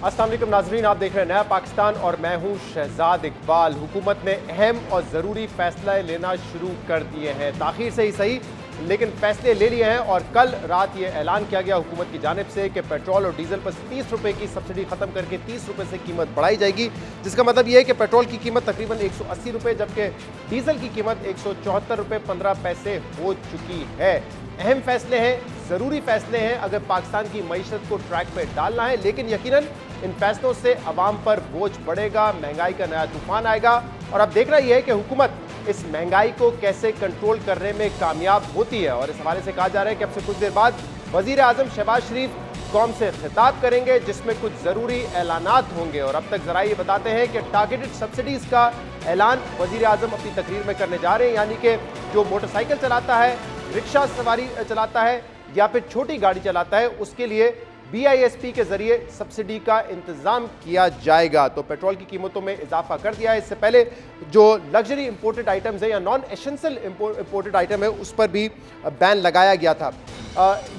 अस्सलाम वालेकुम नाज़रीन, आप देख रहे हैं नया पाकिस्तान और मैं हूं शहजाद इकबाल। हुकूमत ने अहम और ज़रूरी फैसला लेना शुरू कर दिए हैं। ताख़ीर से ही सही, लेकिन फैसले ले लिए हैं। और कल रात ये ऐलान किया गया हुकूमत की जानिब से कि पेट्रोल और डीजल पर 30 रुपये की सब्सिडी ख़त्म करके 30 रुपये से कीमत बढ़ाई जाएगी, जिसका मतलब ये है कि पेट्रोल की कीमत तकरीबन 180 रुपये जबकि डीजल की कीमत 174 रुपये 15 पैसे हो चुकी है। अहम फैसले हैं, ज़रूरी फैसले हैं अगर पाकिस्तान की मईशत को ट्रैक पे डालना है, लेकिन यकीनन इन फैसलों से अवाम पर बोझ बढ़ेगा, महंगाई का नया तूफान आएगा। और अब देखना यह है कि हुकूमत इस महंगाई को कैसे कंट्रोल करने में कामयाब होती है। और इस हवाले से कहा जा रहा है कि अब से कुछ देर बाद वजीर आजम शहबाज शरीफ कौम से खिताब करेंगे, जिसमें कुछ ज़रूरी ऐलानात होंगे। और अब तक ज़रा ये बताते हैं कि टारगेटेड सब्सिडीज़ का ऐलान वजीर आजम अपनी तकरीर में करने जा रहे हैं, यानी कि जो मोटरसाइकिल चलाता है, रिक्शा सवारी चलाता है या फिर छोटी गाड़ी चलाता है, उसके लिए BISP के जरिए सब्सिडी का इंतजाम किया जाएगा। तो पेट्रोल की कीमतों में इजाफा कर दिया है। इससे पहले जो लग्जरी इंपोर्टेड आइटम्स है या नॉन एसेंशियल इंपोर्टेड आइटम है, उस पर भी बैन लगाया गया था।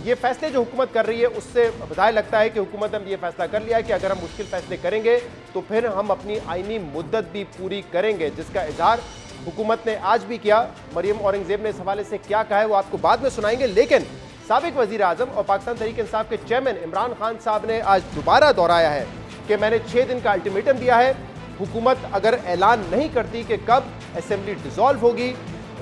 ये फैसले जो हुकूमत कर रही है, उससे बताया लगता है कि हुकूमत ने ये फैसला कर लिया है कि अगर हम मुश्किल फैसले करेंगे तो फिर हम अपनी आईनी मुद्दत भी पूरी करेंगे, जिसका इजहार हुकूमत ने आज भी किया। मरियम औरंगजेब ने इस हवाले से क्या कहा है वो आपको बाद में सुनाएंगे, लेकिन साबिक वजीर आजम और पाकिस्तान तहरीक इंसाफ के चेयरमैन इमरान खान साहब ने आज दोबारा दोहराया है कि मैंने 6 दिन का अल्टीमेटम दिया है। हुकूमत अगर ऐलान नहीं करती कि कब असेंबली डिसॉल्व होगी,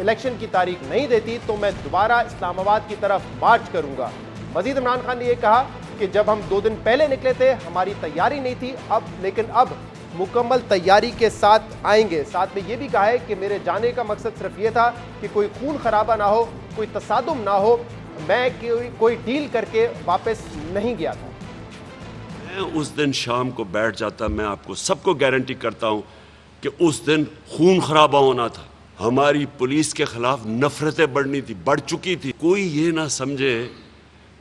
इलेक्शन की तारीख नहीं देती, तो मैं दोबारा इस्लामाबाद की तरफ मार्च करूंगा। मजीद इमरान खान ने यह कहा कि जब हम 2 दिन पहले निकले थे हमारी तैयारी नहीं थी, लेकिन अब मुकम्मल तैयारी के साथ आएंगे। साथ में यह भी कहा है कि मेरे जाने का मकसद सिर्फ ये था कि कोई खून खराबा ना हो, कोई तसादुम ना हो, मैं कोई डील करके वापस नहीं गया था। मैं उस दिन शाम को बैठ जाता, मैं आपको सबको गारंटी करता हूं कि उस दिन खून खराबा होना था। हमारी पुलिस के खिलाफ नफरतें बढ़ चुकी थी। कोई ये ना समझे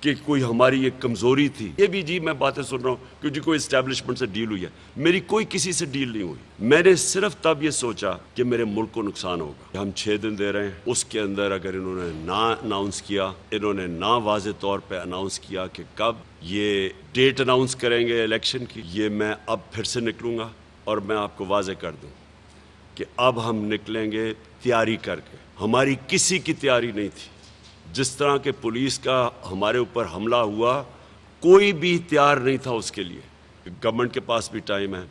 कि कोई हमारी एक कमजोरी थी। ये भी जी मैं बातें सुन रहा हूँ क्योंकि कोई एस्टेब्लिशमेंट से डील हुई है, मेरी कोई किसी से डील नहीं हुई। मैंने सिर्फ तब ये सोचा कि मेरे मुल्क को नुकसान होगा। हम 6 दिन दे रहे हैं, उसके अंदर अगर इन्होंने ना अनाउंस किया, इन्होंने ना वाज़े तौर पे अनाउंस किया कि कब ये डेट अनाउंस करेंगे इलेक्शन की, ये मैं अब फिर से निकलूँगा। और मैं आपको वाज़े कर दूँ कि अब हम निकलेंगे तैयारी करके। हमारी किसी की तैयारी नहीं थी। जिस तरह के पुलिस का हमारे ऊपर हमला हुआ, कोई भी तैयार नहीं था उसके लिए। गवर्नमेंट के पास भी टाइम है,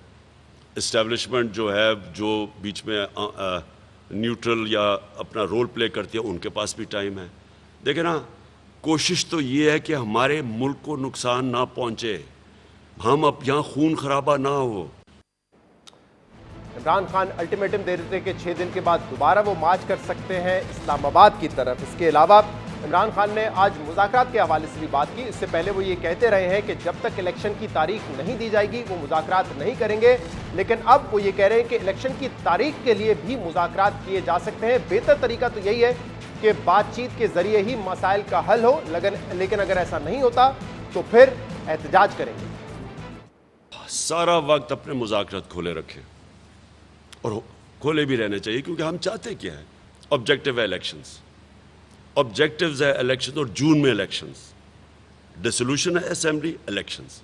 इस्टेब्लिशमेंट जो है, जो बीच में न्यूट्रल या अपना रोल प्ले करती है, उनके पास भी टाइम है। देखिए ना, कोशिश तो ये है कि हमारे मुल्क को नुकसान ना पहुंचे, हम अब यहाँ खून खराबा ना हो। इमरान खान अल्टीमेटम दे रहे थे कि 6 दिन के बाद दोबारा वो मार्च कर सकते हैं इस्लामाबाद की तरफ। इसके अलावा इमरान खान ने आज मुज़ाकरात के हवाले से भी बात की। इससे पहले वो ये कहते रहे हैं कि जब तक इलेक्शन की तारीख नहीं दी जाएगी वो मुज़ाकरात नहीं करेंगे, लेकिन अब वो ये कह रहे हैं कि इलेक्शन की तारीख के लिए भी मुज़ाकरात किए जा सकते हैं। बेहतर तरीका तो यही है कि बातचीत के जरिए ही मसाइल का हल हो, लेकिन अगर ऐसा नहीं होता तो फिर एहतजाज करेंगे। सारा वक्त अपने मुज़ाकरात खोले रखें और खोले भी रहने चाहिए, क्योंकि हम चाहते क्या है, ऑब्जेक्टिव है इलेक्शंस, ऑब्जेक्टिव्स है इलेक्शन और जून में इलेक्शंस, डिसोल्यूशन है असेंबली, इलेक्शंस।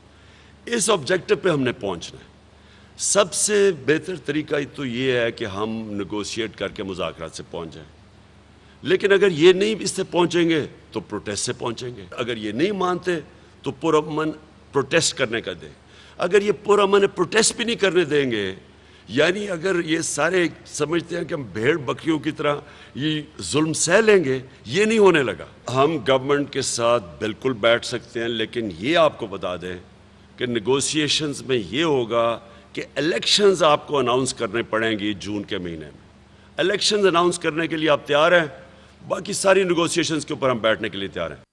इस ऑब्जेक्टिव पे हमने पहुंचना है। सबसे बेहतर तरीका तो ये है कि हम नेगोशिएट करके मुज़ाकरात से पहुंच जाएं। लेकिन अगर ये नहीं इससे पहुंचेंगे तो प्रोटेस्ट से पहुंचेंगे। अगर ये नहीं मानते तो पुरअमन प्रोटेस्ट करने का दें। अगर ये पुरअमन प्रोटेस्ट भी नहीं करने देंगे, यानी अगर ये सारे समझते हैं कि हम भेड़ बकरियों की तरह ये जुल्म सह लेंगे, ये नहीं होने लगा। हम गवर्नमेंट के साथ बिल्कुल बैठ सकते हैं, लेकिन ये आपको बता दें कि नेगोशिएशंस में ये होगा कि इलेक्शंस आपको अनाउंस करने पड़ेंगी जून के महीने में। इलेक्शंस अनाउंस करने के लिए आप तैयार हैं, बाकी सारी नेगोशिएशंस के ऊपर हम बैठने के लिए तैयार हैं।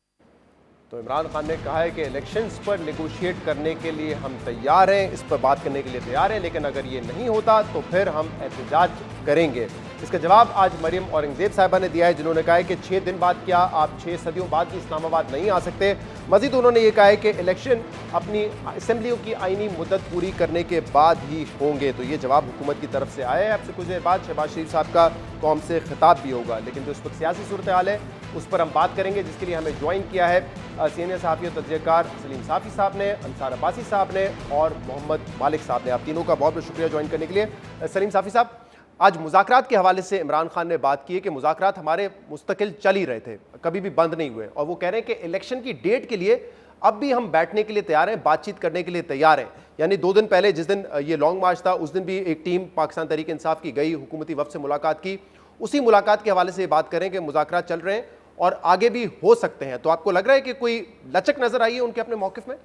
तो इमरान खान ने कहा है कि इलेक्शंस पर नेगोशिएट करने के लिए हम तैयार हैं, इस पर बात करने के लिए तैयार हैं, लेकिन अगर ये नहीं होता तो फिर हम एहतजाज करेंगे। इसका जवाब आज मरियम औरंगजेब साहिबा ने दिया है, जिन्होंने कहा है कि 6 दिन बाद क्या आप 6 सदियों बाद भी इस्लामाबाद नहीं आ सकते। मजीद उन्होंने ये कहा है कि इलेक्शन अपनी असेंबलियों की आईनी मुद्दत पूरी करने के बाद ही होंगे। तो ये जवाब हुकूमत की तरफ से आया है। अब से कुछ देर बाद शहबाज शरीफ साहब का कौम से खिताब भी होगा, लेकिन जो इस वक्त सियासी सूरत हाल है उस पर हम बात करेंगे, जिसके लिए हमें ज्वाइन किया है सीनियर सहाफ़ी और तजज़ियाकार सलीम साफ़ी साहब ने, अंसार अब्बासी साहब ने और मोहम्मद मालिक साहब ने। आप तीनों का बहुत बहुत शुक्रिया ज्वाइन करने के लिए। सलीम साफ़ी साहब, आज मुज़ाकरात के हवाले से इमरान खान ने बात की है कि मुज़ाकरात हमारे मुस्तकिल चल ही रहे थे, कभी भी बंद नहीं हुए, और वो कह रहे हैं कि इलेक्शन की डेट के लिए अब भी हम बैठने के लिए तैयार हैं, बातचीत करने के लिए तैयार हैं। यानी 2 दिन पहले जिस दिन ये लॉन्ग मार्च था, उस दिन भी एक टीम पाकिस्तान तहरीक इंसाफ की गई, हुकूमती वफ़द से मुलाकात की। उसी मुलाकात के हवाले से बात करें कि मुज़ाकरात चल रहे हैं और आगे भी हो सकते हैं। तो आपको लग रहा है कि कोई लचक नज़र आई है उनके अपने मौक़िफ़ में?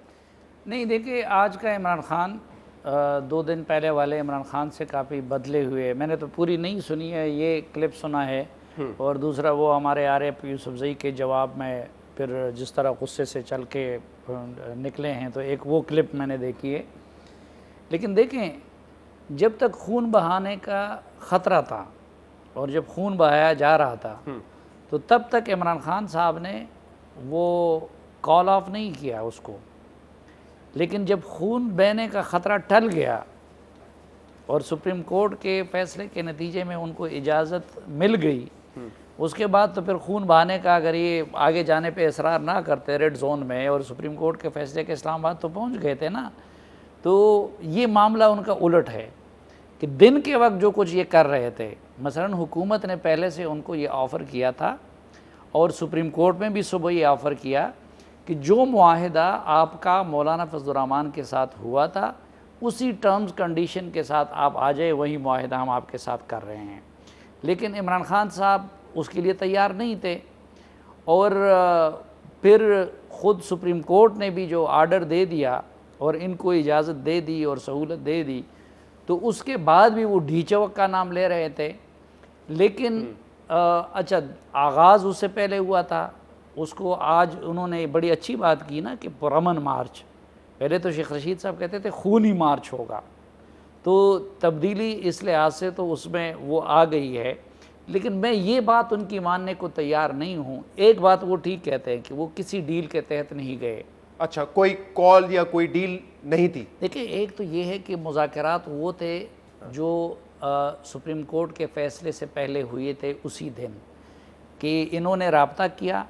नहीं, देखिए, आज का इमरान खान 2 दिन पहले वाले इमरान खान से काफ़ी बदले हुए। मैंने तो पूरी नहीं सुनी है, ये क्लिप सुना है, और दूसरा वो हमारे आरिफ यूसुफजई के जवाब में फिर जिस तरह गुस्से से चल के निकले हैं, तो एक वो क्लिप मैंने देखी है। लेकिन देखें, जब तक खून बहाने का ख़तरा था और जब खून बहाया जा रहा था, तो तब तक इमरान खान साहब ने वो कॉल ऑफ नहीं किया उसको। लेकिन जब खून बहने का ख़तरा टल गया और सुप्रीम कोर्ट के फैसले के नतीजे में उनको इजाज़त मिल गई, उसके बाद तो फिर खून बहाने का अगर ये आगे जाने पे इसरार ना करते रेड जोन में, और सुप्रीम कोर्ट के फैसले के इस्लामाबाद तो पहुंच गए थे ना, तो ये मामला उनका उलट है कि दिन के वक्त जो कुछ ये कर रहे थे, मसलन हुकूमत ने पहले से उनको ये ऑफ़र किया था और सुप्रीम कोर्ट में भी सुबह ये ऑफ़र किया कि जो मुआहिदा आपका मौलाना फजलुर रहमान के साथ हुआ था, उसी टर्म्स कंडीशन के साथ आप आ जाए, वही मुआहिदा हम आपके साथ कर रहे हैं। लेकिन इमरान खान साहब उसके लिए तैयार नहीं थे, और फिर ख़ुद सुप्रीम कोर्ट ने भी जो आर्डर दे दिया और इनको इजाज़त दे दी और सहूलत दे दी, तो उसके बाद भी वो ढीचवक का नाम ले रहे थे। लेकिन अच्छा, आगाज़ उससे पहले हुआ था, उसको आज उन्होंने बड़ी अच्छी बात की ना कि पुरअमन मार्च। पहले तो शेख रशीद साहब कहते थे खूनी मार्च होगा, तो तब्दीली इस लिहाज से तो उसमें वो आ गई है। लेकिन मैं ये बात उनकी मानने को तैयार नहीं हूँ। एक बात वो ठीक कहते हैं कि वो किसी डील के तहत नहीं गए। अच्छा, कोई कॉल या कोई डील नहीं थी? देखिए, एक तो ये है कि मुज़ाकरात वो थे जो सुप्रीम कोर्ट के फ़ैसले से पहले हुए थे, उसी दिन कि इन्होंने राब्ता किया।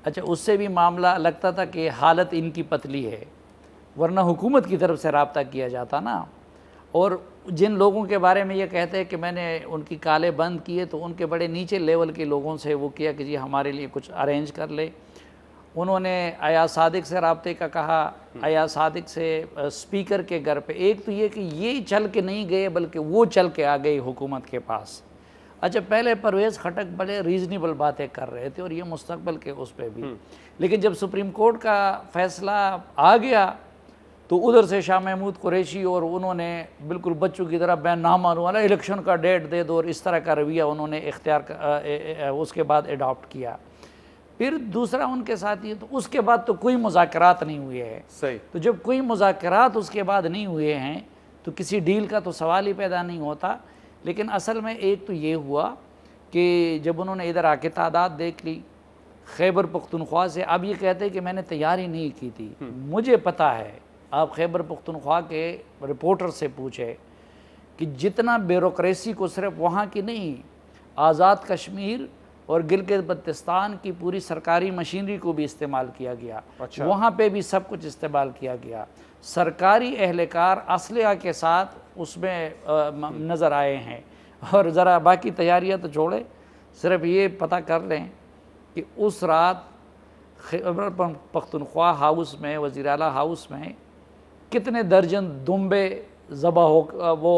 अच्छा, उससे भी मामला लगता था कि हालत इनकी पतली है, वरना हुकूमत की तरफ से राब्ता किया जाता ना। और जिन लोगों के बारे में ये कहते हैं कि मैंने उनकी काले बंद किए, तो उनके बड़े नीचे लेवल के लोगों से वो किया कि जी हमारे लिए कुछ अरेंज कर ले। उन्होंने अयाज सादिक से राब्ते का कहा, अयाज सादिक से स्पीकर के घर पे। एक तो ये कि ये चल के नहीं गए, बल्कि वो चल के आ गई हुकूमत के पास। अच्छा, पहले परवेज़ खटक बड़े रीज़नेबल बातें कर रहे थे और ये मुस्तकबिल के उस पर भी, लेकिन जब सुप्रीम कोर्ट का फ़ैसला आ गया तो उधर से शाह महमूद कुरैशी और उन्होंने बिल्कुल बच्चों की तरह बैन ना मानने वाला, इलेक्शन का डेट दे दो, और इस तरह का रवैया उन्होंने उसके बाद एडॉप्ट किया। फिर दूसरा उनके साथ ये, तो उसके बाद तो कोई मुज़ाकरात नहीं हुए हैं। सही। तो जब कोई मुज़ाकरात उसके बाद नहीं हुए हैं तो किसी डील का तो सवाल ही पैदा नहीं होता। लेकिन असल में एक तो ये हुआ कि जब उन्होंने इधर आके तादाद देख ली खैबर पख्तूनख्वा से, अब ये कहते हैं कि मैंने तैयारी नहीं की थी। मुझे पता है, आप खैबर पख्तूनख्वा के रिपोर्टर से पूछे कि जितना ब्यूरोक्रेसी को सिर्फ वहाँ की नहीं, आज़ाद कश्मीर और गिलगित बल्तिस्तान की पूरी सरकारी मशीनरी को भी इस्तेमाल किया गया। अच्छा। वहाँ पे भी सब कुछ इस्तेमाल किया गया। सरकारी एहलकार असलहा के साथ उसमें नज़र आए हैं। और ज़रा बाकी तैयारियाँ तो छोड़े, सिर्फ ये पता कर लें कि उस रात खैबर पख्तूनख्वा हाउस में, वज़ीर आला हाउस में कितने दर्जन दुम्बे ज़बह हो वो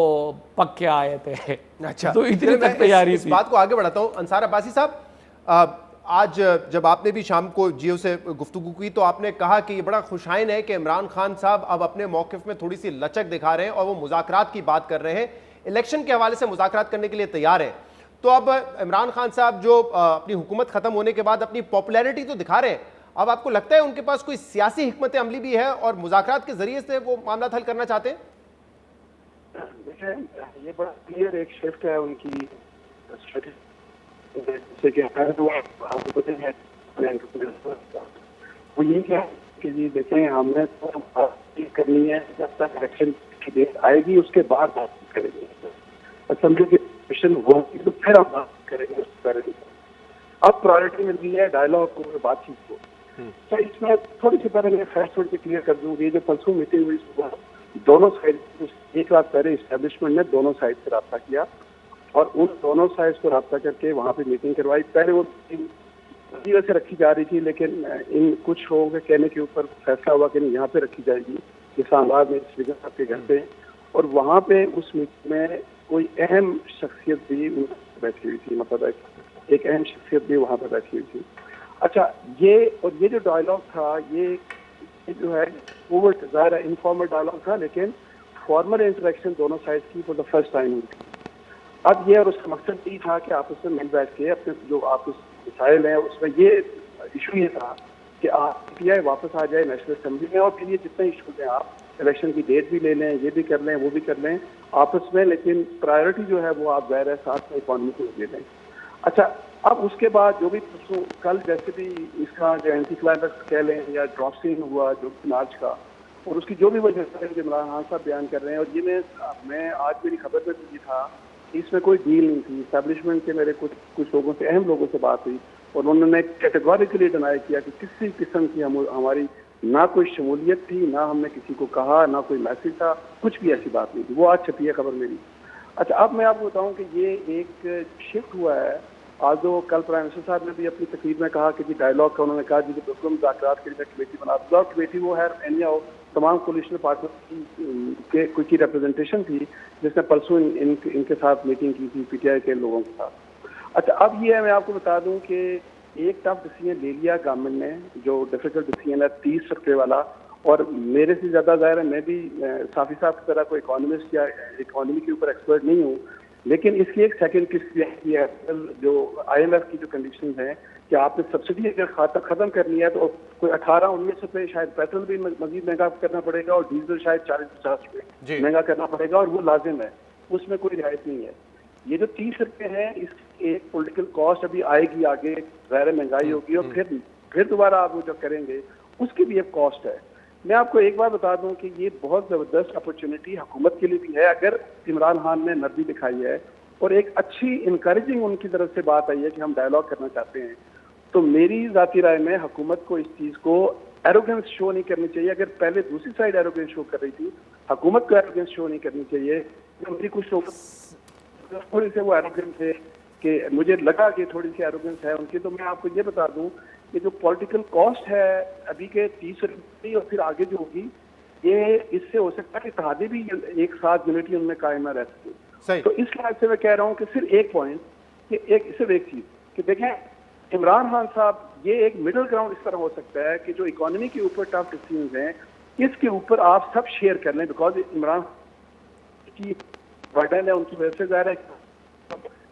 पक के आए थे। अच्छा, तो इतनी तक तैयारी इस बात को आगे बढ़ाता हूँ। अंसार अब्बासी साहब, आज जब आपने भी शाम को जियो से गुफ्तगू की तो आपने कहा कि ये बड़ा खुशाइन है कि इमरान खान साहब अब अपने मौक़िफ़ में थोड़ी सी लचक दिखा रहे हैं और वो मुज़ाकरात की बात कर रहे हैं, इलेक्शन के हवाले से मुज़ाकरात करने के लिए तैयार हैं। तो अब इमरान खान साहब जो अपनी हुकूमत ख़त्म होने के बाद अपनी पॉपुलैरिटी तो दिखा रहे हैं, अब आपको लगता है उनके पास कोई सियासी हिकमत अमली भी है और मुज़ाकरात के ज़रिए से वो मामला हल करना चाहते हैं? देखिए, ये बड़ा क्लियर एक शिफ्ट है उनकी जैसे कि आपको पता है वो ये क्या कि जी देखें हमने तो बात करनी है जब तक इलेक्शन की डेट आएगी उसके बाद बात करेंगे। असेंबली के क्वेश्चन होगी तो फिर हम बात करेंगे उसके बारे में। अब प्रायोरिटी मिल गई है डायलॉग को, बातचीत को। तो इसमें थोड़ी सी पहले मैं फैक्ट थोड़ी सी क्लियर कर दूँ। ये जो परसों मीटिंग हुई सुबह दोनों साइड, एक रात पहले इस्टेब्लिशमेंट ने दोनों साइड से रब्ता किया और उन दोनों साइड को रब्ता करके वहाँ पे मीटिंग करवाई। पहले वो मीटिंग वैसे रखी जा रही थी, लेकिन इन कुछ लोगों के कहने के ऊपर फैसला हुआ कि नहीं यहाँ पे रखी जाएगी, इस्लामाबाद में स्पीकर साहब के घर पे। और वहाँ पे उस मीटिंग में कोई अहम शख्सियत भी बैठी हुई थी, मतलब एक अहम शख्सियत भी वहाँ पर बैठी हुई थी। अच्छा, ये जो डायलॉग था ये जो है ओवर ज़ाहिर इनफॉर्मल डायलॉग था, लेकिन फॉर्मल इंटरेक्शन दोनों साइड की फॉर द फर्स्ट टाइम हुई थी। अब ये और उसका मकसद ये था कि आपस में मिल बैठ के अपने जो आपस मिसाइल हैं उसमें ये इशू ये था कि PTI वापस आ जाए नेशनल असेंबली में, और फिर ये जितने इशूज हैं आप इलेक्शन की डेट भी ले लें, ये भी कर लें, वो भी कर लें आपस में, लेकिन प्रायोरिटी जो है वो आप ज़ाहिर है साथ में इकॉनमी को दे दें। अच्छा, अब उसके बाद जो भी कल जैसे भी इसका जो एंटी क्लाइमेक्स कह लें या ड्रॉप सीन हुआ जो मार्च का, और उसकी जो भी वजह इमरान खान साहब बयान कर रहे हैं, और ये मैं आज मेरी खबर में भी था इसमें कोई डील नहीं थी। इस्टेब्लिशमेंट के मेरे कुछ लोगों से, अहम लोगों से बात हुई और उन्होंने कैटेगोरिकली डिनाई किया कि किसी किस्म की हमारी ना कोई शमूलियत थी, ना हमने किसी को कहा, ना कोई मैसेज था, कुछ भी ऐसी बात नहीं थी। वो आज छपी है खबर मेरी। अच्छा, अब मैं आपको बताऊं कि ये एक शिफ्ट हुआ है। आज जो कल प्राइम मिनिस्टर साहब ने भी अपनी तकरीर में कहा कि जी डायलॉग का उन्होंने कहा जी बिल्कुल मुज़ाकरात के लिए कमेटी बना, कमेटी वो है एनिया तमाम कोलिशन पार्टनर की रिप्रेजेंटेशन थी जिसने परसों इनके साथ मीटिंग की थी PTI के लोगों के साथ। अच्छा, अब ये है मैं आपको बता दूं कि एक टफ डिसीजन ले लिया गवर्नमेंट ने, जो डिफिकल्ट डिसीजन है 30 रुपये वाला, और मेरे से ज़्यादा ज़ाहिर है मैं भी साफी साहब की तरह कोई इकोनॉमिस्ट या इकोनॉमी के ऊपर एक्सपर्ट नहीं हूँ, लेकिन इसकी एक सेकंड किस्त भी है। जो IMF की जो कंडीशन है कि आपने सब्सिडी अगर खत्म करनी है तो कोई 18-19 रुपये शायद पेट्रोल भी मजीद महंगा करना पड़ेगा और डीजल शायद 40-50 रुपये महंगा करना पड़ेगा, और वो लाजिम है, उसमें कोई रियायत नहीं है। ये जो 30 रुपये है इसकी एक पॉलिटिकल कॉस्ट अभी आएगी आगे, ज़ाहिर महंगाई होगी और फिर दोबारा आप वो जो करेंगे उसकी भी एक कॉस्ट है। मैं आपको एक बार बता दूं कि ये बहुत ज़बरदस्त अपॉर्चुनिटी हुकूमत के लिए भी है अगर इमरान खान ने नरमी दिखाई है और एक अच्छी इनकरेजिंग उनकी तरफ से बात आई है कि हम डायलॉग करना चाहते हैं। तो मेरी ज़ाती राय में हुकूमत को इस चीज़ को एरोगेंस शो नहीं करनी चाहिए। अगर पहले दूसरी साइड एरोगेंस शो कर रही थी, हुकूमत को एरोगेंस शो नहीं करनी चाहिए। तो मेरी कुछ लोग थोड़ी से वो एरोगेंस है कि मुझे लगा कि थोड़ी सी एरोगेंस है उनकी। तो मैं आपको ये बता दूं कि जो पॉलिटिकल कॉस्ट है अभी के 30 रुपये और फिर आगे जो होगी, ये इससे हो सकता है कि इत्तेहादी भी एक साथ यूनिटी उनमें कायम रह सके। तो इस लिहाज से मैं कह रहा हूँ कि सिर्फ एक पॉइंट, कि सिर्फ एक चीज कि देखें इमरान खान साहब, ये एक मिडिल ग्राउंड इस तरह हो सकता है कि जो इकोनॉमी के ऊपर टफ डिसीजंस हैं इसके ऊपर आप सब शेयर कर लें, बिकॉज इमरान की बर्डन है उनकी वजह से ज़ाहिर है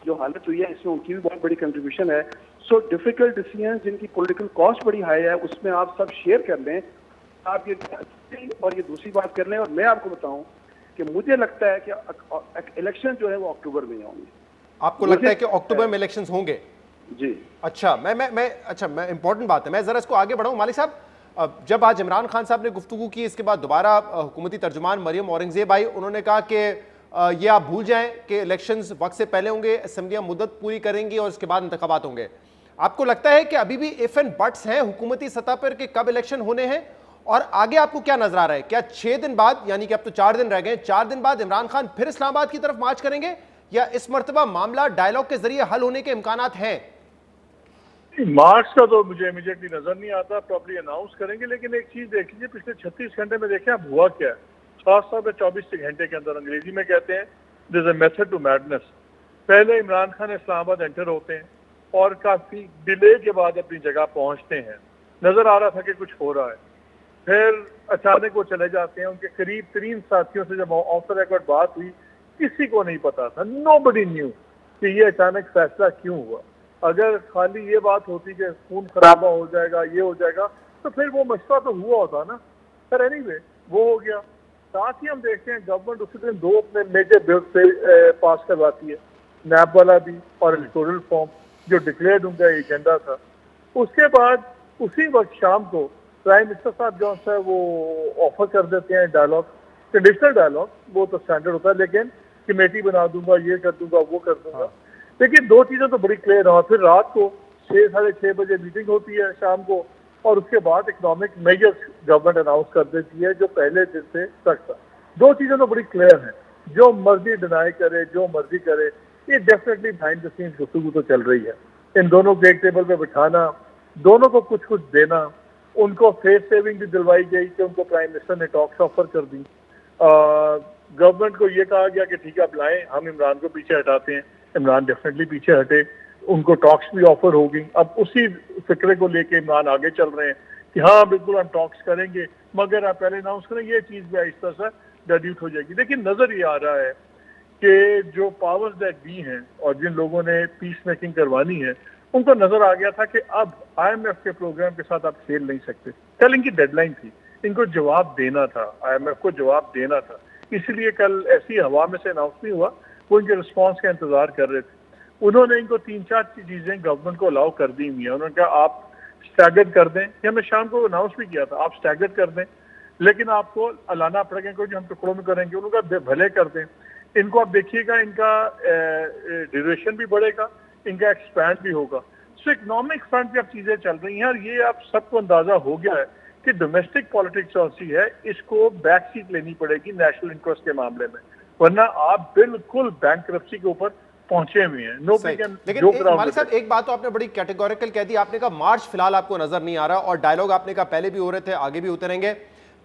जो हालत हुई है इसमें उनकी भी बहुत बड़ी कंट्रीब्यूशन है। सो डिफिकल्ट डिसीजन जिनकी पॉलिटिकल कॉस्ट बड़ी हाई है उसमें आप सब शेयर कर लें, आप ये और ये दूसरी बात कर लें। और मैं आपको बताऊं कि मुझे लगता है कि इलेक्शन जो है वो अक्टूबर में होंगे। आपको लगता है कि अक्टूबर में इलेक्शन होंगे? जी। अच्छा, मैं इंपॉर्टेंट बात है, मैं जरा इसको आगे बढ़ाऊं। मालिक साहब, जब आज इमरान खान साहब ने गुफ्तगू की, इसके बाद दोबारा हुकूमती तर्जुमान मरियम औरंगजेब आई, उन्होंने कहा कि ये आप भूल जाएं कि इलेक्शंस वक्त से पहले होंगे, असेंबलियां मुद्दत पूरी करेंगी और इसके बाद इंतखाबात होंगे। आपको लगता है कि अभी भी इफ एंड बट्स हैं हुकूमती सतह पर कि कब इलेक्शन होने हैं? और आगे आपको क्या नजर आ रहा है? क्या 6 दिन बाद, यानी कि अब तो 4 दिन रह गए, 4 दिन बाद इमरान खान फिर इस्लामाबाद की तरफ मार्च करेंगे, या इस मरतबा मामला डायलॉग के जरिए हल होने के इम्कानात हैं? मार्च का तो मुझे इमीडिएटली नजर नहीं आता, प्रॉपर्ली अनाउंस करेंगे। लेकिन एक चीज देख लीजिए, पिछले 36 घंटे में देखें अब हुआ क्या है। खासतौर पर 24 घंटे के अंदर, अंग्रेजी में कहते हैं there is a method to madness. पहले इमरान खान इस्लामाबाद एंटर होते हैं और काफी डिले के बाद अपनी जगह पहुंचते हैं, नजर आ रहा था कि कुछ हो रहा है, फिर अचानक वो चले जाते हैं। उनके करीब 3 साथियों से जब ऑफ द रिकॉर्ड बात हुई, किसी को नहीं पता था, नोबडी न्यू कि ये अचानक फैसला क्यों हुआ। अगर खाली ये बात होती कि खून खराबा हो जाएगा, ये हो जाएगा, तो फिर वो मशवरा तो हुआ होता ना। पर एनीवे वो हो गया। साथ ही हम देखते हैं गवर्नमेंट उसी दिन 2 अपने मेजर बिल से पास करवाती है। नैब वाला भी और इलेक्टोरल फॉर्म जो डिक्लेयर्ड उनका एजेंडा था। उसके बाद उसी वक्त शाम को प्राइम मिनिस्टर साहब जो है वो ऑफर कर देते हैं डायलॉग, ट्रेडिशनल डायलॉग, वो तो स्टैंडर्ड होता है, लेकिन कमेटी बना दूंगा, ये कर दूंगा, वो कर दूंगा। लेकिन दो चीजें तो बड़ी क्लियर हुआ। फिर रात को 6-6:30 बजे मीटिंग होती है शाम को, और उसके बाद इकोनॉमिक मेजर्स गवर्नमेंट अनाउंस कर देती है जो पहले दिन से तक था। दो चीजें तो बड़ी क्लियर हैं, जो मर्जी डिनाई करे, जो मर्जी करे, ये डेफिनेटली बिहाइंड द सीन्स गुफ्तगू तो चल रही है। इन दोनों को एक टेबल पे बिठाना, दोनों को कुछ कुछ देना, उनको फेस सेविंग भी दिलवाई गई कि उनको प्राइम मिनिस्टर ने टॉक्स ऑफर कर दी। गवर्नमेंट को ये कहा गया कि ठीक है आप लाएं, हम इमरान को पीछे हटाते हैं। इमरान डेफिनेटली पीछे हटे, उनको टॉक्स भी ऑफर हो गई। अब उसी फिक्रे को लेके इमरान आगे चल रहे हैं कि हाँ बिल्कुल हम टॉक्स करेंगे, मगर आप पहले अनाउंस करें, ये चीज भी आहिस्ता सा डाइल्यूट हो जाएगी। लेकिन नजर ये आ रहा है कि जो पावर्स दैट बी हैं और जिन लोगों ने पीस मेकिंग करवानी है, उनको नजर आ गया था कि अब IMF के प्रोग्राम के साथ आप खेल नहीं सकते। कल इनकी डेडलाइन थी, इनको जवाब देना था, IMF को जवाब देना था, इसलिए कल ऐसी हवा में से अनाउंस नहीं हुआ। वो इनके रिस्पॉन्स का इंतजार कर रहे थे। उन्होंने इनको 3-4 चीजें गवर्नमेंट को अलाउ कर दी हुई है। उन्होंने कहा आप स्टैगर्ड कर दें, ये हमने शाम को अनाउंस भी किया था, आप स्टैगर्ड कर दें, लेकिन आपको अलाना पड़ेगा क्योंकि हम टुकड़ों में करेंगे। उनका भले कर दें। इनको आप देखिएगा, इनका ड्यूरेशन भी बढ़ेगा, इनका एक्सपैंड भी होगा। सो इकोनॉमिक फ्रंट पे अब चीजें चल रही हैं, और ये आप सबको अंदाजा हो गया है कि डोमेस्टिक पॉलिटिक्स ऐसी है, इसको बैक सीट लेनी पड़ेगी नेशनल इंटरेस्ट के मामले में, वरना आप बिल्कुल बैंकरप्सी के ऊपर पहुंचे हुए हैं। नो लेकिन मालिक साहब एक बात तो आपने बड़ी कैटेगोरिकल कह दी, आपने कहा मार्च फिलहाल आपको नजर नहीं आ रहा, और डायलॉग आपने कहा पहले भी हो रहे थे, आगे भी होते रहेंगे।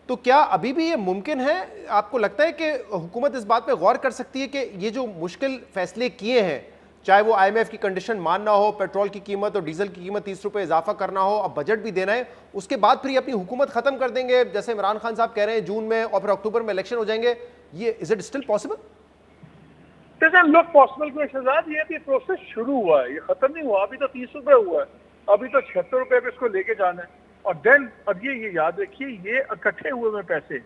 तो क्या अभी भी ये मुमकिन है, आपको लगता है कि हुकूमत इस बात पे गौर कर सकती है कि ये जो मुश्किल फैसले किए हैं, चाहे वो IMF की कंडीशन मानना हो, पेट्रोल की कीमत और डीजल की कीमत 30 रुपए इजाफा करना हो, अब बजट भी देना है, उसके बाद फिर ये अपनी हुकूमत खत्म कर देंगे, जैसे इमरान खान साहब कह रहे हैं जून में, और फिर अक्टूबर में इलेक्शन हो जाएंगे, ये is it still possible? Look possible को शहजाद, ये भी प्रोसेस शुरू हुआ है, ये खत्म नहीं हुआ। अभी तो 30 रुपए हुआ है, अभी तो 76 रुपए पे इसको लेके जाना है। और देन अब ये याद रखिए, ये इकट्ठे हुए में पैसे,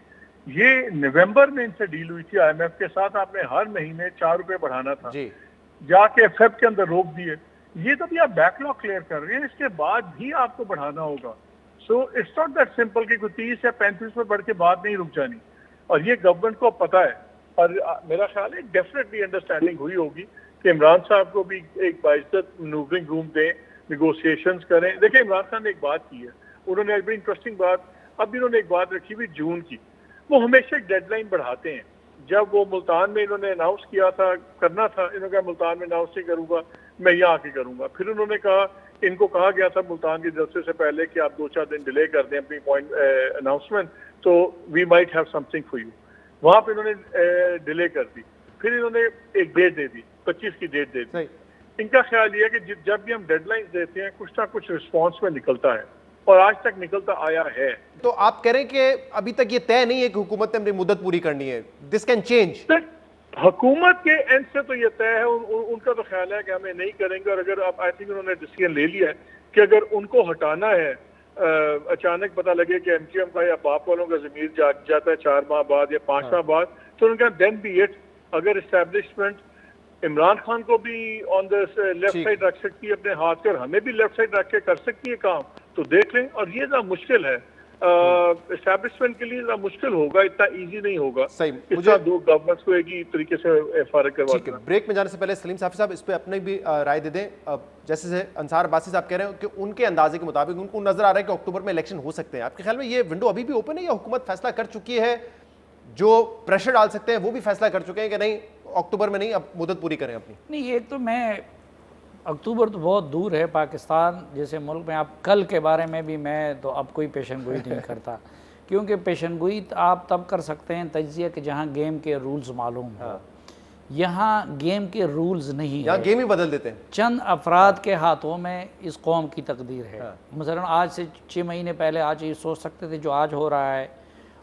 ये नवंबर में इनसे डील हुई थी IMF के साथ, आपने हर महीने 4 रुपए बढ़ाना था जी। जाके फेब के अंदर रोक दिए। ये तो भी आप बैकलॉग क्लियर कर रहे हैं, इसके बाद भी आपको बढ़ाना होगा। So it's not that simple कि 30 या 35 पे बढ़ के बात नहीं रुक जानी, और ये गवर्नमेंट को पता है। और मेरा ख्याल है डेफिनेटली अंडरस्टैंडिंग हुई होगी कि इमरान साहब को भी एक बाइज्जत मैनूवरिंग रूम दें, निगोशिएशंस करें। देखिए इमरान खान ने एक बात की है, उन्होंने एक बड़ी इंटरेस्टिंग बात, अब इन्होंने एक बात रखी हुई जून की, वो हमेशा एक डेडलाइन बढ़ाते हैं। जब वो मुल्तान में इन्होंने अनाउंस किया था, करना था, इन्होंने कहा मुल्तान में अनाउंस नहीं करूंगा, मैं यहाँ आके करूंगा। फिर उन्होंने कहा, इनको कहा गया था मुल्तान के जलसे से पहले कि आप 2-4 दिन डिले कर दें अपनी पॉइंट अनाउंसमेंट, तो we might have something for you. वहां पे इन्होंने डिले कर दी, फिर इन्होंने एक डेट दे दी, 25 की डेट दे दी। इनका ख्याल ये है कि जब भी हम डेडलाइन देते हैं, कुछ ना कुछ रिस्पॉन्स में निकलता है, और आज तक निकलता आया है। तो आप कह रहे हैं कि अभी तक ये तय नहीं है कि हुकूमत ने अपनी मुद्दत पूरी करनी है, दिस कैन चेंज? हुकूमत के एंड से तो ये तय है, उनका तो ख्याल है कि हमें नहीं करेंगे। और अगर आप, आई थिंक उन्होंने डिसीजन ले लिया है कि अगर उनको हटाना है, अचानक पता लगे कि MQM का या बाप वालों का जमीर जाग जाता है 4 माह बाद या 5 माह बाद, तो उनका देन बी इट। अगर इस्टेब्लिशमेंट इमरान खान को भी ऑन द लेफ्ट साइड रख सकती है अपने हाथ के, और हमें भी लेफ्ट साइड रख के कर सकती है काम, तो देख लें। और ये ना मुश्किल है, एस्टैब्लिशमेंट के लिए मुश्किल होगा, इतना इजी नहीं होगा। सही, मुझे दो गवर्नमेंट्स को एक ही तरीके से फारिग करवा। ब्रेक में जाने से पहले सलीम साफी साहब इस पे अपनी भी राय दे दें। जैसे अंसार अब्बासी साहब कह रहे हैं कि उनके अंदाजे के मुताबिक उनको नजर आ रहा है कि अक्टूबर में इलेक्शन हो सकते हैं। आपके ख्याल में ये विंडो अभी भी ओपन है, या हुकूमत फैसला कर चुकी है, जो प्रेशर डाल सकते हैं वो भी फैसला कर चुके हैं कि नहीं अक्टूबर में नहीं, अब मुद्दत पूरी करें अपनी? नहीं, एक तो मैं, अक्टूबर तो बहुत दूर है, पाकिस्तान जैसे मुल्क में आप कल के बारे में भी मैं तो अब कोई पेशन गोई नहीं करता, क्योंकि पेशन गोई आप तब कर सकते हैं तजिया कि जहाँ गेम के रूल्स मालूम हो। यहाँ गेम के रूल्स नहीं, यहाँ गेम ही बदल देते हैं। चंद अफराद के हाथों में इस कौम की तकदीर है। मसलन आज से 6 महीने पहले आज ये सोच सकते थे जो आज हो रहा है,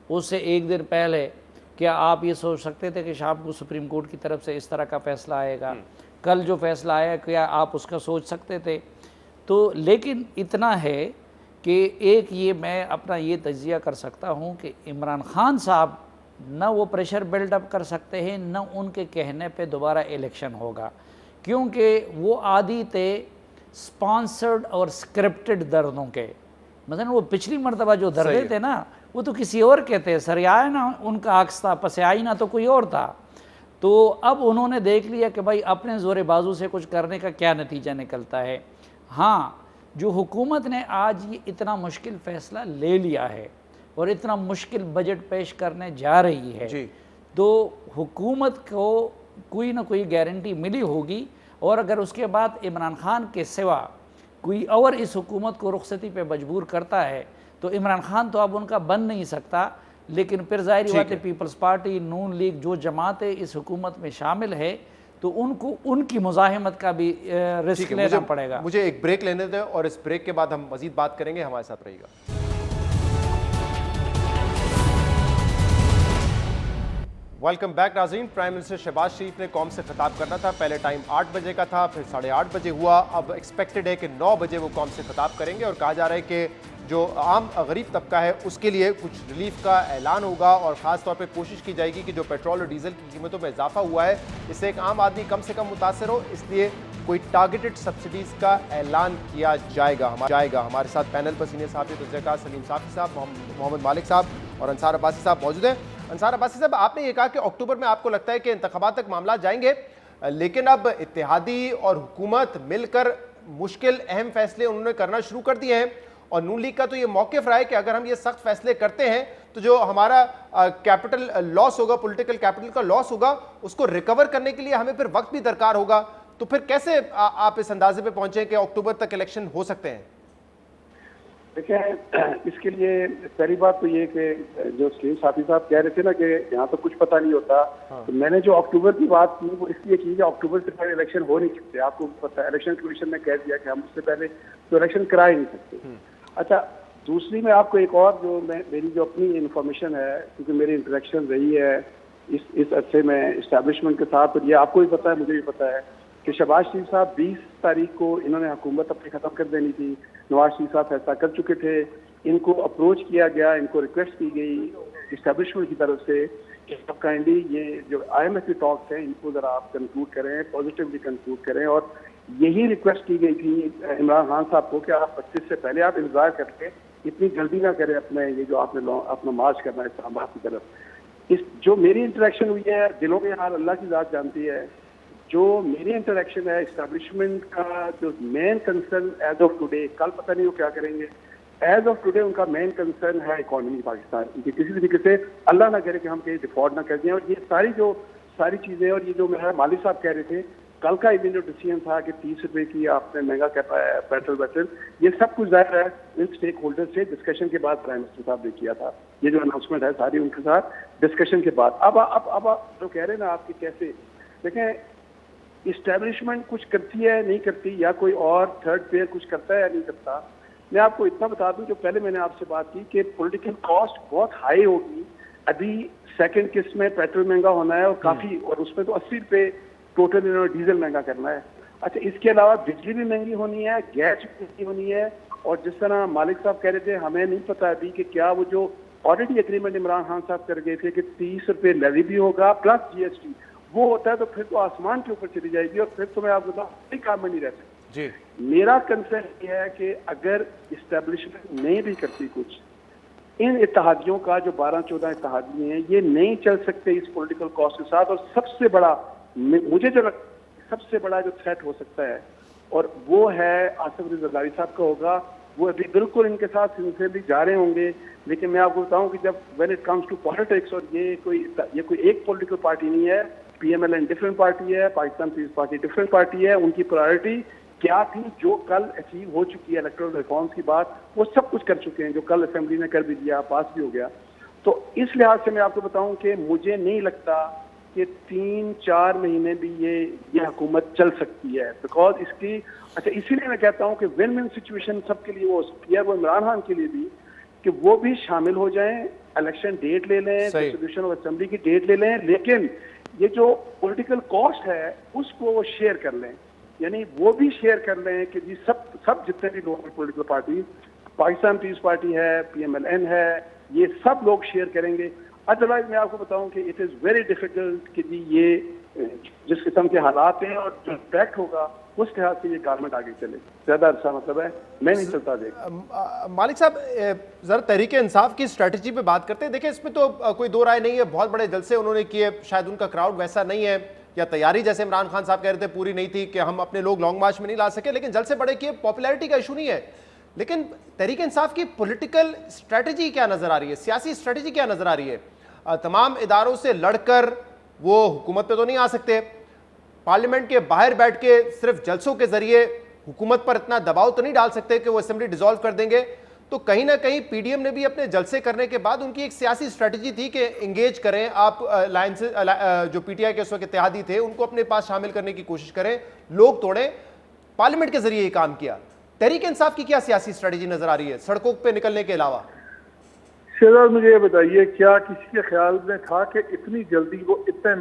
उससे एक दिन पहले क्या आप ये सोच सकते थे कि शाम को सुप्रीम कोर्ट की तरफ से इस तरह का फैसला आएगा? कल जो फैसला आया क्या आप उसका सोच सकते थे? तो लेकिन इतना है कि एक ये मैं अपना ये तजिया कर सकता हूँ कि इमरान खान साहब न वो प्रेशर बिल्डअप कर सकते हैं, न उनके कहने पे दोबारा इलेक्शन होगा, क्योंकि वो आदी थे स्पॉन्सर्ड और स्क्रिप्टेड दर्दों के। मतलब वो पिछली मरतबा जो दर्दे थे ना, वो तो किसी और के थे, सरियाए ना उनका अक्स था, पसियाई ना तो कोई और था। तो अब उन्होंने देख लिया कि भाई अपने ज़ोर बाजू से कुछ करने का क्या नतीजा निकलता है। हाँ, जो हुकूमत ने आज ये इतना मुश्किल फ़ैसला ले लिया है और इतना मुश्किल बजट पेश करने जा रही है जी। तो हुकूमत को कोई ना कोई गारंटी मिली होगी, और अगर उसके बाद इमरान खान के सिवा कोई और इस हुकूमत को रुखसती पे मजबूर करता है तो इमरान खान तो अब उनका बन नहीं सकता। लेकिन फिर ज़ाहिर बात है पीपल्स पार्टी, नून लीग, जो जमातें इस हुकूमत में शामिल है तो उनको उनकी मुज़ाहिमत का भी रिस्क लेना पड़ेगा। मुझे एक ब्रेक लेने दें और इस ब्रेक के बाद हम मजीद बात करेंगे। हमारे साथ रहिएगा। वेलकम बैक नाज़रीन। प्राइम मिनिस्टर शहबाज शरीफ ने कौम से खिताब करना था। पहले टाइम 8 बजे का था, फिर 8:30 बजे हुआ। अब एक्सपेक्टेड है कि 9 बजे वो कौम से खिताब करेंगे और कहा जा रहा है कि जो आम गरीब तबका है उसके लिए कुछ रिलीफ का ऐलान होगा और ख़ास तौर पे कोशिश की जाएगी कि जो पेट्रोल और डीजल की कीमतों में इजाफा हुआ है इससे एक आम आदमी कम से कम मुतासर हो, इसलिए कोई टारगेटेड सब्सिडीज़ का ऐलान किया जाएगा। हमारे साथ पैनल पर सीनियर साहब तजज़िया सलीम साफ़ी साहब, मोहम्मद मालिक साहब और अंसार अब्बासी साहब मौजूद हैं। अंसार अब्बासी साहब, आपने ये कहा कि अक्टूबर में आपको लगता है कि इंतखाबात तक मामला जाएंगे, लेकिन अब इत्तेहादी और हुकूमत मिलकर मुश्किल अहम फैसले उन्होंने करना शुरू कर दिए हैं और नून लीग का तो ये मौक़िफ़ रहा है कि अगर हम ये सख्त फैसले करते हैं तो जो हमारा कैपिटल लॉस होगा, पॉलिटिकल कैपिटल का लॉस होगा, उसको रिकवर करने के लिए हमें फिर वक्त भी दरकार होगा। तो फिर कैसे आप इस अंदाजे पे पहुंचे कि अक्टूबर तक इलेक्शन हो सकते हैं? देखिए, इसके लिए पहली बात तो ये कि जो सलीम साफ़ी साहब कह रहे थे ना कि यहाँ तो कुछ पता नहीं होता, तो मैंने जो अक्टूबर की बात की वो इसलिए की कि अक्टूबर से पहले इलेक्शन हो नहीं सकते। आपको पता है, इलेक्शन कमीशन ने कह दिया कि हम उससे पहले तो इलेक्शन करा ही नहीं सकते। अच्छा, दूसरी में आपको एक और जो मेरी जो अपनी इंफॉर्मेशन है, क्योंकि मेरी इंटरेक्शन रही है इस अरसे में इस्टेब्लिशमेंट के साथ, और ये आपको भी पता है, मुझे भी पता है कि शहबाज शरीफ साहब 20 तारीख को इन्होंने हुकूमत अपनी ख़त्म कर देनी थी। नवाज शरीफ साहब फैसला कर चुके थे, इनको अप्रोच किया गया, इनको रिक्वेस्ट की गई इस्टेब्लिशमेंट की तरफ से कि आप काइंडली ये जो IMF की टॉक्स हैं इनको ज़रा आप कंक्लूड करें, पॉजिटिवली कंक्लूड करें। और यही रिक्वेस्ट की गई थी इमरान खान साहब को कि आप 25 से पहले आप इंतजार करके इतनी जल्दी ना करें अपने ये जो आपने अपना मार्च करना है इस्लामाबाद की तरफ। इस जो मेरी इंटरेक्शन हुई है, दिलों के हाल अल्लाह की ज़ात जानती है, जो मेरी इंटरेक्शन है इस्टेब्लिशमेंट का जो main concern as of today, कल पता नहीं वो क्या करेंगे, एज ऑफ टुडे उनका मेन कंसर्न है इकॉनमी पाकिस्तान की। किसी तरीके से अल्लाह ना करे कि हम कहीं डिफॉल्ट ना कर दें। और ये सारी चीज़ें, और ये जो मेरा मालिक साहब कह रहे थे, कल का इवन जो डिसीजन था कि 30 रुपए की आपने महंगा कर पेट्रोल वेट्रोल, ये सब कुछ जाहिर है इन स्टेक होल्डर से डिस्कशन के बाद प्राइम मिनिस्टर साहब ने किया था। ये जो अनाउंसमेंट है सारी उनके साथ डिस्कशन के बाद। अब जो कह रहे हैं ना आपकी कैसे देखें, इस्टेब्लिशमेंट कुछ करती है नहीं करती, या कोई और थर्ड पेयर कुछ करता है या नहीं करता। मैं आपको इतना बता दूं, जो पहले मैंने आपसे बात की कि पॉलिटिकल कॉस्ट बहुत हाई होगी। अभी सेकंड किस्त में पेट्रोल महंगा होना है और काफी, और उसमें तो 80 रुपए टोटल इन्होंने डीजल महंगा करना है। अच्छा, इसके अलावा बिजली भी महंगी होनी है, गैस भी महंगी होनी है। और जिस तरह मालिक साहब कह रहे थे, हमें नहीं पता अभी कि क्या वो जो ऑलरेडी एग्रीमेंट इमरान खान साहब कर गए थे कि 30 रुपए लेवी भी होगा प्लस GST, वो होता है तो फिर तो आसमान के ऊपर चली जाएगी और फिर तो मैं आपको बताऊं कोई काम में नहीं रह सकती जी। मेरा कंसर्न ये है कि अगर इस्टेब्लिशमेंट नहीं भी करती कुछ, इन इत्तेहादियों का जो 12-14 इत्तेहादी हैं ये नहीं चल सकते इस पॉलिटिकल कॉस्ट के साथ। और सबसे बड़ा मुझे जो सबसे बड़ा जो थ्रेट हो सकता है और वो है आसिफ अली जरदारी साहब का होगा। वो अभी बिल्कुल इनके साथ सिंसियरली जा रहे होंगे, लेकिन मैं आपको बताऊं कि जब when it comes to politics, और ये कोई एक पॉलिटिकल पार्टी नहीं है, PMLN डिफरेंट पार्टी है, Pakistan Peoples Party different party है। उनकी प्रायोरिटी क्या थी, जो कल अचीव हो चुकी है इलेक्टोरल रिफॉर्म्स की बात, वो सब कुछ कर चुके हैं, जो कल असेंबली ने कर भी दिया, पास भी हो गया। तो इस लिहाज से मैं आपको बताऊं कि मुझे नहीं लगता कि 3-4 महीने भी ये हुकूमत चल सकती है, बिकॉज इसकी अच्छा इसीलिए मैं कहता हूं कि विन विन सिचुएशन सबके लिए हो सकती है, वो इमरान खान के लिए भी, कि वो भी शामिल हो जाएं, इलेक्शन डेट ले लें, डिस्ट्रीब्यूशन ऑफ असेंबली की डेट ले लें, लेकिन ये जो पॉलिटिकल कॉस्ट है उसको वो शेयर कर लें। यानी वो भी शेयर कर लें कि जी सब जितने भी लोग political party, Pakistan Peoples Party है, PMLN है, ये सब लोग शेयर करेंगे। अदरवाइज मैं आपको बताऊं कि इट इज़ वेरी डिफिकल्ट कि जी ये जिस किस्म के हालात हैं और जो इम्पैक्ट होगा उस लिहाज से ये गवर्नमेंट आगे चले। ज्यादा अच्छा मतलब है मैं नहीं चलता देख। मालिक साहब जरा तहरीक इंसाफ की स्ट्रेटजी पे बात करते हैं। देखिए इसमें तो कोई दो राय नहीं है, बहुत बड़े जलसे उन्होंने किए, शायद उनका क्राउड वैसा नहीं है या तैयारी जैसे इमरान खान साहब कह रहे थे पूरी नहीं थी कि हम अपने लोग लॉन्ग मार्च में नहीं ला सके, लेकिन जलसे बड़े किए, पॉपुलैरिटी का इशू नहीं है। लेकिन तहरीक इंसाफ की पॉलिटिकल स्ट्रेटजी क्या नजर आ रही है, सियासी स्ट्रेटजी क्या नजर आ रही है? तमाम इदारों से लड़कर वो हुकूमत पे तो नहीं आ सकते, पार्लियामेंट के बाहर बैठ के सिर्फ जलसों के जरिए हुकूमत पर इतना दबाव तो नहीं डाल सकते कि वो असेंबली डिसॉल्व कर देंगे। तो कहीं ना कहीं पीडीएम ने भी अपने जलसे करने के बाद उनकी एक सियासी स्ट्रेटजी थी कि एंगेज करें, आप अलायंस जो पीटीआई के उस वक्त इत्तेहादी थे उनको अपने पास शामिल करने की कोशिश करें, लोग तोड़ें, पार्लियामेंट के जरिए ये काम किया। तहरीक इंसाफ की क्या सियासी स्ट्रेटजी नजर आ रही है सड़कों पे निकलने के अलावा? शहजाद मुझे ये बताइए, क्या किसी के ख्याल में था कि इतनी जल्दी वो इतने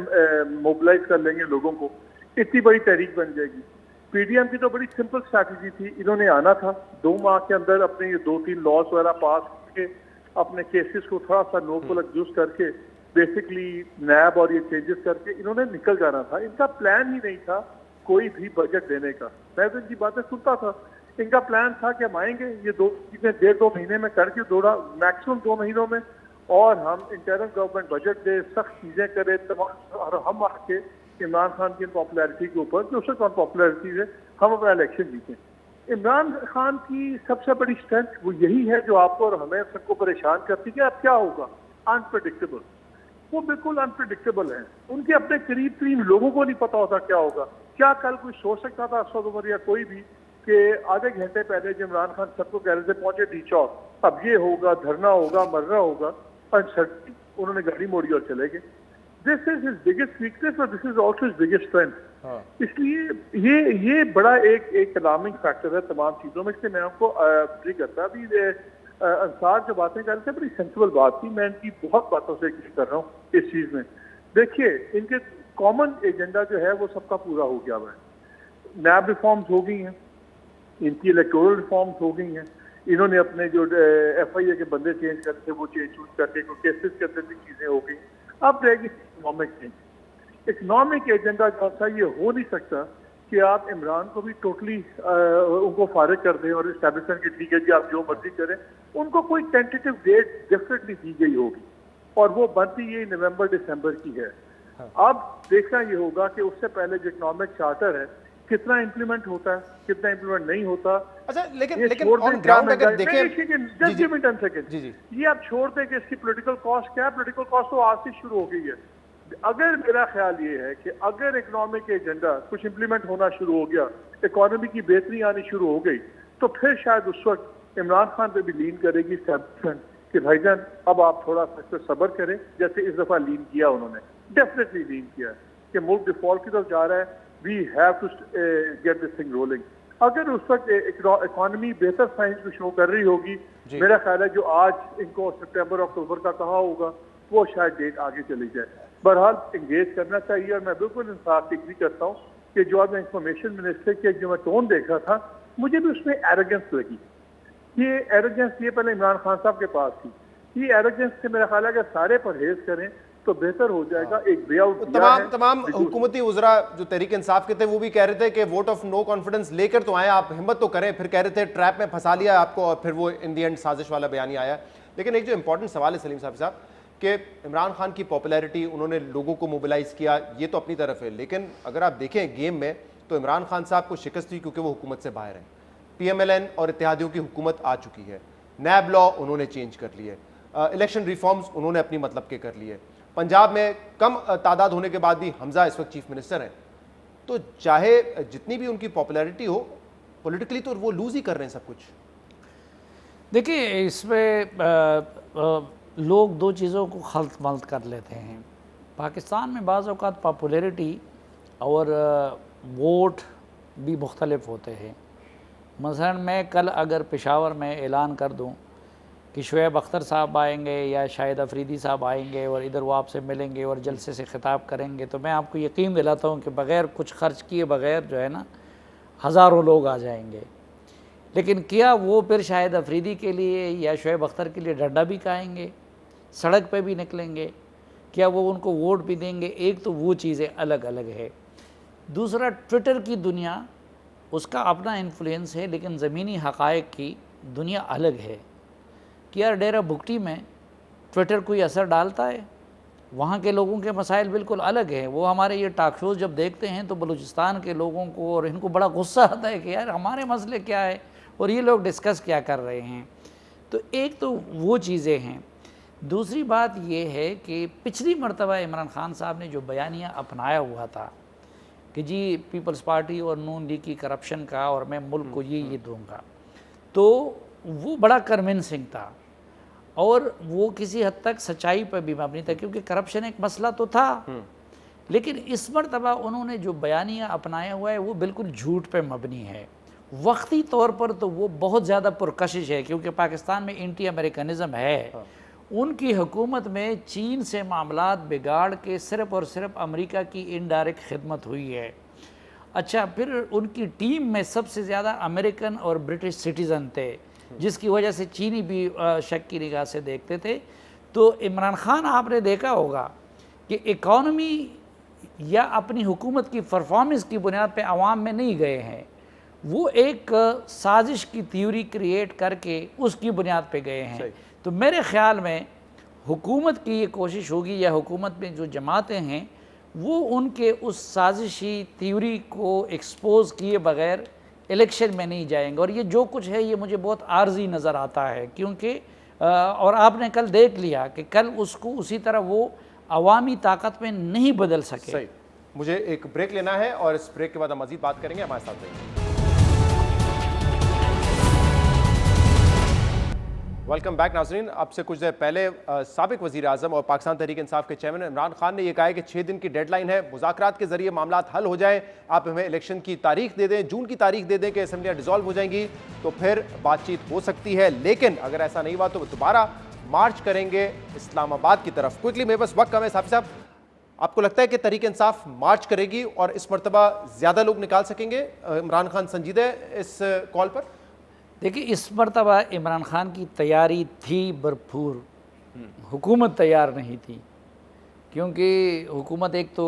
मोबिलाइज कर लेंगे लोगों को, इतनी बड़ी तहरीक बन जाएगी? पीडीएम की तो बड़ी सिंपल स्ट्रैटेजी थी, इन्होंने आना था 2 माह के अंदर अपने ये 2-3 लॉस वगैरह पास करके अपने केसेस को थोड़ा सा नो को एडजस्ट करके बेसिकली नैब और ये चेंजेस करके इन्होंने निकल जाना था। इनका प्लान ही नहीं था कोई भी बजट देने का। मैं तो इनकी बातें सुनता था, इनका प्लान था कि हम आएंगे ये 1.5-2 महीने में करके मैक्सिमम 2 महीनों में, और हम इंटरनल गवर्नमेंट बजट दे, सख्त चीजें करें, और हम आके इमरान खान की पॉपुलैरिटी के ऊपर जो उससे पॉपुलैरिटी है हम अपना इलेक्शन जीतें। इमरान खान की सबसे बड़ी स्ट्रेंथ वो यही है जो आपको और हमें सबको परेशान करती है। अब क्या होगा? अनप्रेडिक्टेबल। वो बिल्कुल अनप्रेडिक्टेबल है। उनके अपने करीब 3 लोगों को नहीं पता होता क्या होगा। क्या कल कोई सोच सकता था, असद उमर या कोई भी, कि आधे घंटे पहले जब इमरान खान सबको कह रहे थे पहुंचे डी चौक, अब ये होगा, धरना होगा, मरना होगा, अनसर्टनिटी, उन्होंने गाड़ी मोड़ी और चले गए। This is his biggest weakness और this is also his biggest strength. इसलिए ये बड़ा एक अलार्मिंग फैक्टर है तमाम चीजों में। इसलिए मैं आपको एग्री करता अभी अंसार जो बातें कर रहे थे बड़ी सेंसिबल बात थी, मैं इनकी बहुत बातों से एग्री कर रहा हूँ इस चीज में। देखिए इनके कॉमन एजेंडा जो है वो सबका पूरा हो गया हुआ है। नैब रिफॉर्म्स हो गई हैं, इनकी इलेक्टोरल रिफॉर्म्स हो गई हैं, इन्होंने अपने जो एफआईए के बंदे चेंज करते वो चेंज करके केसेस के अंदर भी चीजें हो गई। अब रहेगी इकोनॉमिक चेंज। इकोनॉमिक एजेंडा जो था ये हो नहीं सकता कि आप इमरान को भी टोटली उनको फारिग कर दें और एस्टैब्लिशमेंट की ठीक है जी आप जो मर्जी करें। उनको कोई टेंटेटिव डेट डेफिनेटली दी गई होगी और वो बनती ये नवंबर-दिसंबर की है। अब देखना ये होगा कि उससे पहले जो इकोनॉमिक चार्टर है कितना इंप्लीमेंट होता है, कितना इंप्लीमेंट नहीं होता। अच्छा लेकिन ऑन ग्राउंड अगर देखें, जस्ट गिव मी 10 सेकंड, ये आप छोड़ दें कि इसकी पॉलिटिकल कॉस्ट क्या है। पॉलिटिकल कॉस्ट तो आज से शुरू हो गई है। अगर मेरा ख्याल ये है कि अगर इकोनॉमिक एजेंडा कुछ इंप्लीमेंट होना शुरू हो गया, इकोनॉमी की बेहतरी आनी शुरू हो गई, तो फिर शायद उस वक्त इमरान खान पे भी लीन करेगी एस्टैब्लिशमेंट कि भाईजान अब आप थोड़ा सा सब्र करें, जैसे इस दफा लीन किया उन्होंने, डेफिनेटली लीन किया है कि मुल्क डिफॉल्ट की तरफ जा रहा है। We have to get this thing rolling. अगर उस वक्त इकोनॉमी बेहतर साइंस को शो कर रही होगी, मेरा ख्याल है जो आज इनको सितंबर अक्टूबर का कहा होगा वो शायद डेट आगे चली जाए। बहरहाल एंगेज करना चाहिए और मैं बिल्कुल इंसाफ एग्री करता हूँ कि जो अब इंफॉर्मेशन मिनिस्टर के जो मैं टोन देख रहा था मुझे भी उसमें एरोगेंस लगी। ये एरोगेंस ये पहले इमरान खान साहब के पास थी, ये एरोगेंस से मेरा ख्याल है कि सारे परहेज करें तो बेहतर हो जाएगा। एक वे आउट तमाम हुकूमती उज़रा जो तहरीक इंसाफ के थे वो भी कह रहे थे कि वोट ऑफ नो कॉन्फिडेंस लेकर तो आए, आप हिम्मत तो करें। फिर कह रहे थे ट्रैप में फंसा लिया आपको और फिर वो इन दी एंड साजिश वाला बयान आया। लेकिन एक जो इंपॉर्टेंट सवाल है सलीम साहब कि इमरान खान की पॉपुलैरिटी, उन्होंने लोगों को मोबिलाइज किया, ये तो अपनी तरफ है, लेकिन अगर आप देखें गेम में तो इमरान खान साहब को शिकस्त हुई क्योंकि वो हुकूमत से बाहर हैं। PMLN और इत्तेहादियों की हुकूमत आ चुकी है, नैब लॉ उन्होंने चेंज कर लिए, इलेक्शन रिफॉर्म्स उन्होंने अपनी मतलब के कर लिए, पंजाब में कम तादाद होने के बाद भी हमजा इस वक्त चीफ मिनिस्टर हैं। तो चाहे जितनी भी उनकी पॉपुलैरिटी हो, पॉलिटिकली तो वो लूज ही कर रहे हैं सब कुछ। देखिए इसमें लोग 2 चीज़ों को खल्त मल्त कर लेते हैं। पाकिस्तान में बाज़ औक़ात पॉपुलैरिटी और वोट भी मुख्तलिफ होते हैं। मसलन मैं कल अगर पेशावर में ऐलान कर दूं कि शुएब अख्तर साहब आएंगे या शाहिद अफरीदी साहब आएंगे और इधर वो आपसे मिलेंगे और जलसे से खिताब करेंगे, तो मैं आपको यकीन दिलाता हूँ कि बग़ैर कुछ खर्च किए बग़ैर जो है ना हज़ारों लोग आ जाएंगे। लेकिन क्या वो फिर शाहिद अफरीदी के लिए या शुएब अख्तर के लिए डंडा भी खाएंगे, सड़क पे भी निकलेंगे? क्या वो उनको वोट भी देंगे? एक तो वो चीज़ें अलग अलग है। दूसरा, ट्विटर की दुनिया, उसका अपना इन्फ्लुएंस है, लेकिन ज़मीनी हक़ाइक़ की दुनिया अलग है कि यार डेरा भुगटी में ट्विटर कोई असर डालता है? वहाँ के लोगों के मसाइल बिल्कुल अलग हैं। वो हमारे ये टॉक शोज़ जब देखते हैं तो बलूचिस्तान के लोगों को और इनको बड़ा गुस्सा आता है कि यार हमारे मसले क्या है और ये लोग डिस्कस क्या कर रहे हैं। तो एक तो वो चीज़ें हैं। दूसरी बात ये है कि पिछली मरतबा इमरान खान साहब ने जो बयानिया अपनाया हुआ था कि जी पीपल्स पार्टी और नून लीग की करप्शन का और मैं मुल्क को ये दूंगा, तो वो बड़ा कन्विंसिंग था और वो किसी हद तक सच्चाई पर भी मबनी था, क्योंकि करप्शन एक मसला तो था। लेकिन इस मरतबा उन्होंने जो बयानिया अपनाया हुआ है वो बिल्कुल झूठ पे मबनी है। वक्ती तौर पर तो वो बहुत ज़्यादा पुरकशिश है, क्योंकि पाकिस्तान में एंटी अमेरिकनिज़म है। उनकी हुकूमत में चीन से मामलात बिगाड़ के सिर्फ़ और सिर्फ अमेरिका की इनडायरेक्ट खिदमत हुई है। अच्छा, फिर उनकी टीम में सबसे ज़्यादा अमेरिकन और ब्रिटिश सिटीज़न थे, जिसकी वजह से चीनी भी शक की निगाह से देखते थे। तो इमरान खान, आपने देखा होगा कि इकॉनमी या अपनी हुकूमत की परफॉर्मेंस की बुनियाद पे अवाम में नहीं गए हैं, वो एक साजिश की थ्योरी क्रिएट करके उसकी बुनियाद पे गए हैं। तो मेरे ख़्याल में हुकूमत की ये कोशिश होगी या हुकूमत में जो जमातें हैं वो उनके उस साजिशी थ्योरी को एक्सपोज किए बग़ैर इलेक्शन में नहीं जाएंगे। और ये जो कुछ है ये मुझे बहुत आर्जी नज़र आता है, क्योंकि और आपने कल देख लिया कि कल उसको उसी तरह वो अवामी ताकत में नहीं बदल सके। सही। मुझे एक ब्रेक लेना है और इस ब्रेक के बाद हम मज़ीद बात करेंगे। हमारे साथ रहिए। वेलकम बैक नाज़रीन। आपसे कुछ देर पहले साबिक वज़ीर आज़म और पाकिस्तान तहरीक इंसाफ के चेयरमैन इमरान खान ने यह कहा है कि 6 दिन की डेडलाइन है, मुज़ाकरात के जरिए मामलात हल हो जाएं, आप हमें इलेक्शन की तारीख दे दें, जून की तारीख दे दें कि असेंबलियाँ डिसॉल्व हो जाएंगी तो फिर बातचीत हो सकती है। लेकिन अगर ऐसा नहीं हुआ तो वो दोबारा मार्च करेंगे इस्लामाबाद की तरफ। क्विकली, मेरे पास वक्त कम है। साफ़ी साहब, आपको लगता है कि तहरीक इंसाफ मार्च करेगी और इस मरतबा ज़्यादा लोग निकाल सकेंगे? इमरान खान संजीदा है इस कॉल पर? देखिए, इस मरतबा इमरान खान की तैयारी थी भरपूर, हुकूमत तैयार नहीं थी, क्योंकि हुकूमत एक तो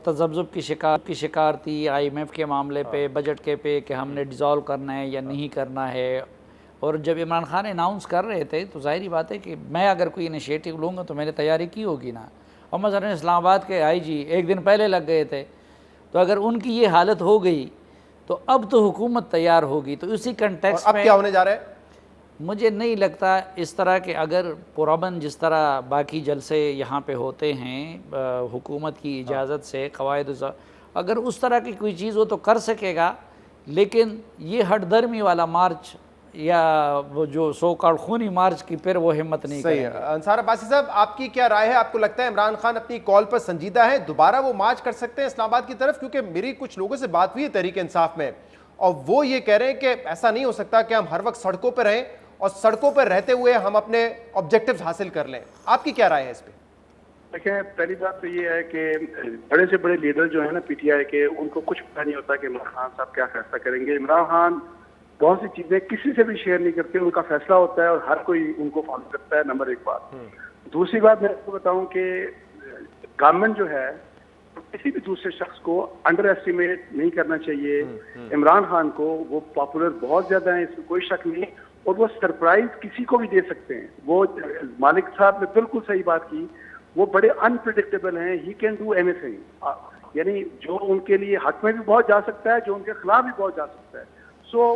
तज़ब्ज़ुब की शिकार थी IMF के मामले पे, बजट के पे कि हमने डिज़ोल्व करना है या नहीं करना है। और जब इमरान खान अनाउंस कर रहे थे तो ज़ाहिर बात है कि मैं अगर कोई इनिशिएटिव लूँगा तो मैंने तैयारी की होगी ना। और मसलन इस्लामाबाद के IG एक दिन पहले लग गए थे, तो अगर उनकी ये हालत हो गई तो अब तो हुकूमत तैयार होगी। तो इसी कंटेक्स्ट में अब क्या होने जा रहा है? मुझे नहीं लगता इस तरह के, अगर पुरअमन जिस तरह बाकी जलसे यहाँ पे होते हैं हुकूमत की इजाज़त से, क़वायद, अगर उस तरह की कोई चीज़ हो तो कर सकेगा। लेकिन ये हटदर्मी वाला मार्च या वो जो सो कॉल्ड खूनी मार्च की फिर वो हिम्मत नहीं सही है। अंसार अब्बासी साहब, आपकी क्या राय है? आपको लगता है इमरान खान अपनी कॉल पर संजीदा है, दोबारा वो मार्च कर सकते हैं इस्लामाबाद की तरफ? क्योंकि मेरी कुछ लोगों से बात हुई है तहरीक इंसाफ में और वो ये कह रहे हैं कि ऐसा नहीं हो सकता कि हम हर वक्त सड़कों पर रहें और सड़कों पर रहते हुए हम अपने ऑब्जेक्टिव्स हासिल कर लें। आपकी क्या राय है इस पर? देखिए, पहली बात तो ये है कि बड़े से बड़े लीडर जो है ना PTI के, उनको कुछ पता नहीं होता कि इमरान खान साहब क्या फैसला करेंगे। इमरान खान बहुत सी चीजें किसी से भी शेयर नहीं करते, उनका फैसला होता है और हर कोई उनको फॉलो करता है। नंबर एक बात। दूसरी बात मैं आपको बताऊं कि गवर्नमेंट जो है किसी भी दूसरे शख्स को अंडर एस्टिमेट नहीं करना चाहिए। इमरान खान को वो पॉपुलर बहुत ज्यादा है, इसमें कोई शक नहीं, और वो सरप्राइज किसी को भी दे सकते हैं। वो मालिक साहब ने बिल्कुल सही बात की, वो बड़े अनप्रिडिक्टेबल हैं। ही कैन डू एनीथिंग, यानी जो उनके लिए हक में भी बहुत जा सकता है, जो उनके खिलाफ भी बहुत जा सकता है। सो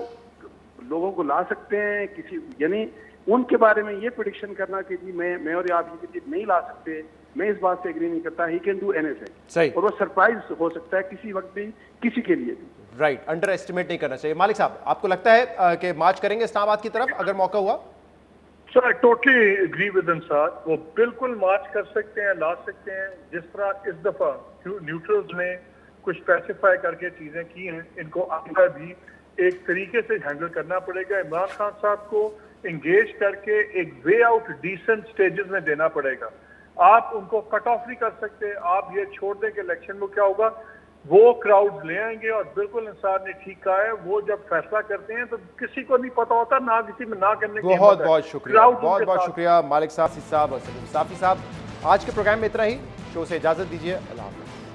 लोगों को ला सकते हैं किसी, यानी उनके बारे में ये प्रेडिक्शन करना कि जी मैं और आप ये चीज नहीं ला सकते, मैं इस बात से एग्री नहीं करता। ही कैन डू एनीथिंग, और वो सरप्राइज हो सकता है किसी वक्त भी, किसी के लिए भी। राइट, अंडर एस्टिमेट नहीं करना चाहिए। मालिक साहब, आपको लगता है कि मार्च करेंगे इस्लामाबाद की तरफ अगर मौका हुआ? Sir, I totally agree with Ansar. वो बिल्कुल मार्च कर सकते हैं, ला सकते हैं। जिस तरह इस दफा न्यूट्रल्स ने कुछ स्पेसिफाई करके चीजें की हैं, इनको आगे भी एक तरीके से हैंडल करना पड़ेगा। इमरान खान साहब को एंगेज करके एक वे आउट डिसेंट स्टेजेस में देना पड़ेगा। आप उनको कट ऑफ नहीं कर सकते। आप ये छोड़ दें कि इलेक्शन में क्या होगा, वो क्राउड ले आएंगे। और बिल्कुल इंसान ने ठीक कहा है, वो जब फैसला करते हैं तो किसी को नहीं पता होता, ना किसी में ना करने की। बहुत बहुत शुक्रिया, बहुत बहुत शुक्रिया मालिक साहब और सलीम साफी साहब। आज के प्रोग्राम में इतना ही। शो से इजाजत दीजिए। अल्लाह हाफ़िज़।